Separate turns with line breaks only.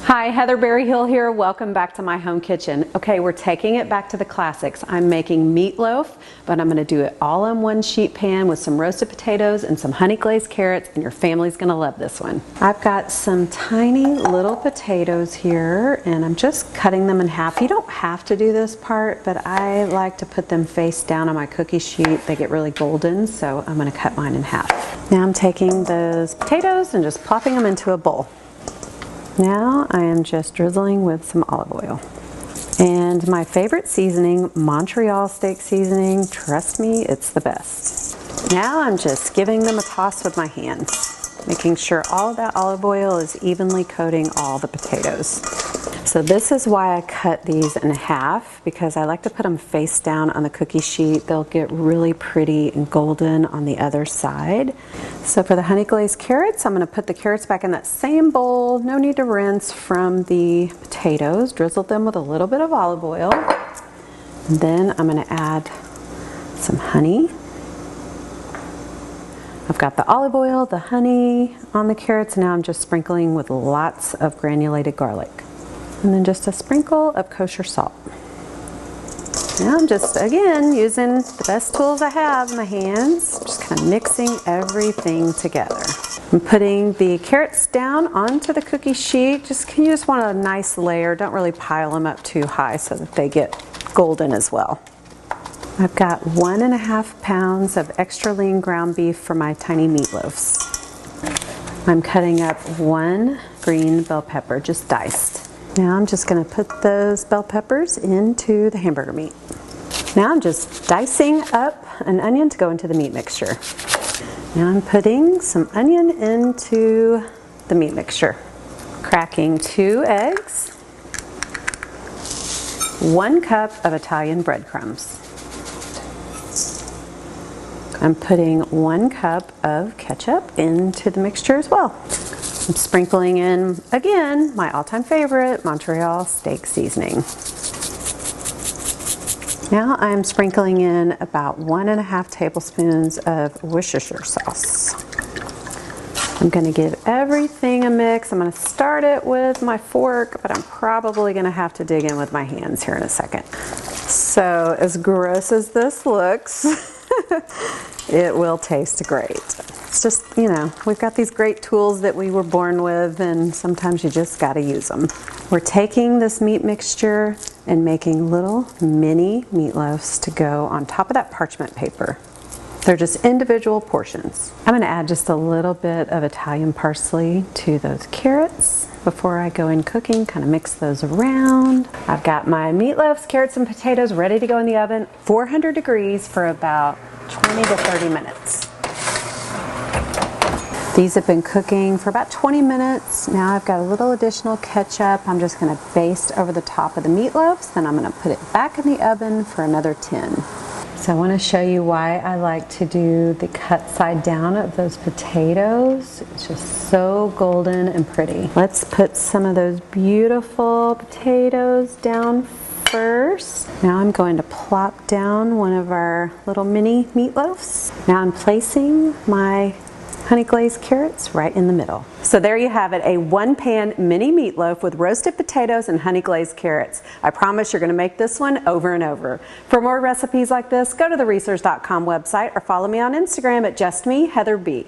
Hi, Heather Berryhill here. Welcome back to my home kitchen. Okay, we're taking it back to the classics. I'm making meatloaf, but I'm going to do it all in one sheet pan with some roasted potatoes and some honey glazed carrots, and your family's going to love this one. I've got some tiny little potatoes here, and I'm just cutting them in half. You don't have to do this part, but I like to put them face down on my cookie sheet. They get really golden, so I'm going to cut mine in half. Now I'm taking those potatoes and just plopping them into a bowl. Now I am just drizzling with some olive oil. And my favorite seasoning, Montreal Steak Seasoning. Trust me, it's the best. Now I'm just giving them a toss with my hands, making sure all of that olive oil is evenly coating all the potatoes. So this is why I cut these in half, because I like to put them face down on the cookie sheet. They'll get really pretty and golden on the other side. So for the honey glazed carrots, I'm going to put the carrots back in that same bowl. No need to rinse from the potatoes. Drizzle them with a little bit of olive oil. And then I'm going to add some honey. I've got the olive oil, the honey on the carrots. Now I'm just sprinkling with lots of granulated garlic. And then just a sprinkle of kosher salt. Now I'm just, again, using the best tools I have in my hands, just kind of mixing everything together. I'm putting the carrots down onto the cookie sheet. You just want a nice layer. Don't really pile them up too high so that they get golden as well. I've got 1.5 pounds of extra lean ground beef for my tiny meatloafs. I'm cutting up 1 green bell pepper, just diced. Now I'm just going to put those bell peppers into the hamburger meat. Now I'm just dicing up an onion to go into the meat mixture. Now I'm putting some onion into the meat mixture. Cracking 2 eggs, 1 cup of Italian breadcrumbs. I'm putting 1 cup of ketchup into the mixture as well. I'm sprinkling in, again, my all-time favorite, Montreal Steak Seasoning. Now I'm sprinkling in about 1.5 tablespoons of Worcestershire sauce. I'm going to give everything a mix. I'm going to start it with my fork, but I'm probably going to have to dig in with my hands here in a second. So as gross as this looks, it will taste great. It's just, you know, we've got these great tools that we were born with, and sometimes you just got to use them. We're taking this meat mixture and making little mini meatloafs to go on top of that parchment paper. They're just individual portions. I'm going to add just a little bit of Italian parsley to those carrots before I go in cooking, kind of mix those around. I've got my meatloafs, carrots, and potatoes ready to go in the oven, 400 degrees for about 20 to 30 minutes. These have been cooking for about 20 minutes. Now I've got a little additional ketchup. I'm just going to baste over the top of the meatloaves. Then I'm going to put it back in the oven for another 10. So I want to show you why I like to do the cut side down of those potatoes. It's just so golden and pretty. Let's put some of those beautiful potatoes down first. Now I'm going to plop down one of our little mini meatloafs. Now I'm placing my honey glazed carrots right in the middle. So there you have it, a one-pan mini meatloaf with roasted potatoes and honey glazed carrots. I promise you're going to make this one over and over. For more recipes like this, go to theresearch.com website or follow me on Instagram at justme, Heather B.